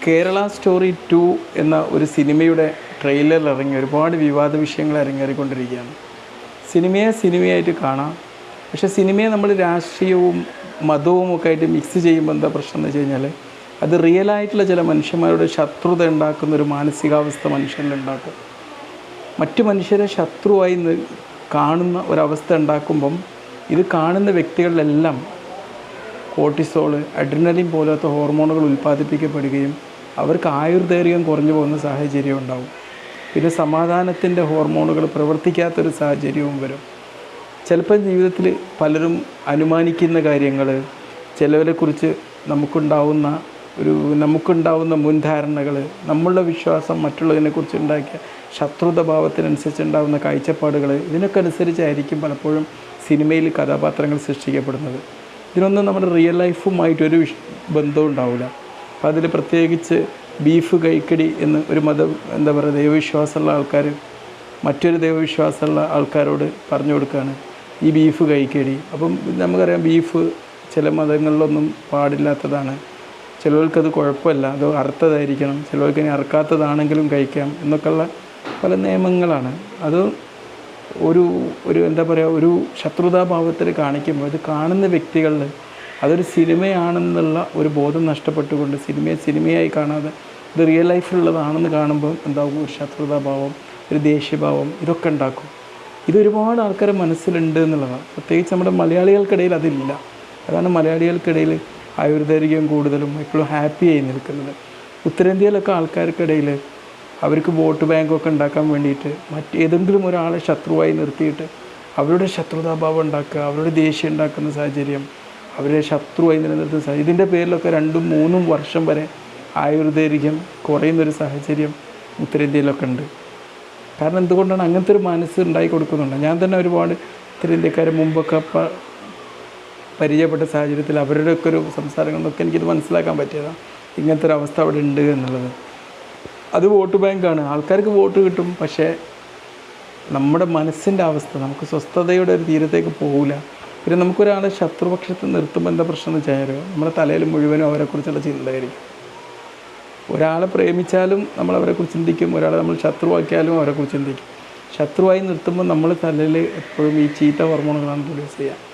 Kerala story 2 എന്ന ഒരു സിനിമയുടെ ട്രെയിലറിൽ ഇറങ്ങി ഒരുപാട് വിവാദ വിഷയങ്ങൾ അരങ്ങേറിക്കൊണ്ടിരിക്കുകയാണ്. സിനിമയെ സിനിമയായിട്ട് കാണാം, പക്ഷേ സിനിമയെ നമ്മൾ രാഷ്ട്രീയവും മതവും ഒക്കെ ആയിട്ട് മിക്സ് ചെയ്യുമ്പോൾ എന്താ പ്രശ്നം എന്ന് വെച്ച് കഴിഞ്ഞാൽ അത് റിയലായിട്ടുള്ള ചില മനുഷ്യന്മാരുടെ ശത്രുത ഉണ്ടാക്കുന്നൊരു മാനസികാവസ്ഥ മനുഷ്യനിലുണ്ടാക്കും. മറ്റു മനുഷ്യരെ ശത്രുവായി കാണുന്ന ഒരവസ്ഥ ഉണ്ടാക്കുമ്പം ഇത് കാണുന്ന വ്യക്തികളിലെല്ലാം കോർട്ടിസോൾ, അഡ്രിനലിൻ പോലത്തെ ഹോർമോണുകൾ ഉൽപ്പാദിപ്പിക്കപ്പെടുകയും അവർക്ക് ആയുർദൈർഘ്യം കുറഞ്ഞു പോകുന്ന സാഹചര്യം ഉണ്ടാവും. പിന്നെ സമാധാനത്തിൻ്റെ ഹോർമോണുകൾ പ്രവർത്തിക്കാത്തൊരു സാഹചര്യവും വരും. ചിലപ്പോൾ ജീവിതത്തിൽ പലരും അനുമാനിക്കുന്ന കാര്യങ്ങൾ, ചിലവരെക്കുറിച്ച് നമുക്കുണ്ടാവുന്ന മുൻധാരണകൾ, നമ്മളുടെ വിശ്വാസം മറ്റുള്ളതിനെക്കുറിച്ച് ഉണ്ടാക്കിയ ശത്രുത ഭാവത്തിനനുസരിച്ചുണ്ടാകുന്ന കാഴ്ചപ്പാടുകൾ, ഇതിനൊക്കെ അനുസരിച്ചായിരിക്കും പലപ്പോഴും സിനിമയിൽ കഥാപാത്രങ്ങൾ സൃഷ്ടിക്കപ്പെടുന്നത്. ഇതിനൊന്നും നമ്മുടെ റിയൽ ലൈഫുമായിട്ടൊരു ബന്ധവും ഉണ്ടാവില്ല. അപ്പോൾ അതിൽ പ്രത്യേകിച്ച് ബീഫ് കഴിക്കടി എന്ന് ഒരു ദൈവവിശ്വാസമുള്ള ആൾക്കാർ മറ്റൊരു ദൈവവിശ്വാസമുള്ള ആൾക്കാരോട് പറഞ്ഞു കൊടുക്കുകയാണ് ഈ ബീഫ് കഴിക്കടി. അപ്പം നമുക്കറിയാം ബീഫ് ചില മതങ്ങളിലൊന്നും പാടില്ലാത്തതാണ്, ചിലവർക്കത് കുഴപ്പമില്ല, അത് അറുത്തതായിരിക്കണം, ചിലവർക്ക് ഇനി അറുക്കാത്തതാണെങ്കിലും കഴിക്കാം എന്നൊക്കെയുള്ള പല നിയമങ്ങളാണ്. അത് ഒരു ഒരു ശത്രുതാഭാവത്തിൽ കാണിക്കുമ്പോൾ ഇത് കാണുന്ന വ്യക്തികളിൽ അതൊരു സിനിമയാണെന്നുള്ള ഒരു ബോധം നഷ്ടപ്പെട്ടുകൊണ്ട് സിനിമയെ സിനിമയായി കാണാതെ ഇത് റിയൽ ലൈഫിലുള്ളതാണെന്ന് കാണുമ്പോൾ എന്താകും, ഒരു ശത്രുതാഭാവം, ഒരു ദേഷ്യഭാവം, ഇതൊക്കെ ഉണ്ടാക്കും. ഇതൊരുപാട് ആൾക്കാരെ മനസ്സിലുണ്ട് എന്നുള്ളതാണ്. പ്രത്യേകിച്ച് നമ്മുടെ മലയാളികൾക്കിടയിൽ അതില്ല. അതാണ് മലയാളികൾക്കിടയിൽ ആയുർദൈർഘ്യം കൂടുതലും എപ്പോഴും ഹാപ്പിയായി നിൽക്കുന്നത്. ഉത്തരേന്ത്യയിലൊക്കെ ആൾക്കാർക്കിടയിൽ അവർക്ക് വോട്ട് ബാങ്കൊക്കെ ഉണ്ടാക്കാൻ വേണ്ടിയിട്ട് മറ്റേതെങ്കിലും ഒരാളെ ശത്രുവായി നിർത്തിയിട്ട് അവരുടെ ശത്രുതാഭാവം ഉണ്ടാക്കുക, അവരുടെ ദേഷ്യം ഉണ്ടാക്കുന്ന സാഹചര്യം, അവരെ ശത്രുവായി നിലനിർത്തുന്ന സാഹചര്യം, ഇതിൻ്റെ പേരിലൊക്കെ 2-3 വർഷം വരെ ആയുർദൈർഘ്യം കുറയുന്നൊരു സാഹചര്യം ഉത്തരേന്ത്യയിലൊക്കെ ഉണ്ട്. കാരണം എന്തുകൊണ്ടാണ് അങ്ങനത്തെ ഒരു മനസ്സ് ഉണ്ടായി കൊടുക്കുന്നുണ്ട്. ഞാൻ തന്നെ ഒരുപാട് ഉത്തരേന്ത്യക്കാരെ മുമ്പൊക്കെ പരിചയപ്പെട്ട സാഹചര്യത്തിൽ അവരുടെയൊക്കെ ഒരു സംസാരങ്ങളിലൊക്കെ എനിക്കിത് മനസ്സിലാക്കാൻ പറ്റിയതാണ് ഇങ്ങനത്തെ ഒരു അവസ്ഥ അവിടെ ഉണ്ട് എന്നുള്ളത്. അത് വോട്ട് ബാങ്കാണ്, ആൾക്കാർക്ക് വോട്ട് കിട്ടും, പക്ഷേ നമ്മുടെ മനസ്സിൻ്റെ അവസ്ഥ നമുക്ക് സ്വസ്ഥതയുടെ ഒരു തീരത്തേക്ക് പോകില്ല. പിന്നെ നമുക്കൊരാളെ ശത്രുപക്ഷത്ത് നിർത്തുമ്പോൾ എന്താ പ്രശ്നം എന്ന് വെച്ചാൽ നമ്മുടെ തലയിൽ മുഴുവനും അവരെക്കുറിച്ചുള്ള ചിന്തയായിരിക്കും. ഒരാളെ പ്രേമിച്ചാലും നമ്മൾ അവരെക്കുറിച്ച് ചിന്തിക്കും, ഒരാളെ നമ്മൾ ശത്രുവാക്കിയാലും അവരെക്കുറിച്ച് ചിന്തിക്കും. ശത്രുവായി നിർത്തുമ്പോൾ നമ്മൾ തലയിൽ എപ്പോഴും ഈ ചീത്ത ഹോർമോണുകളാണ് പ്രൊഡ്യൂസ് ചെയ്യുക.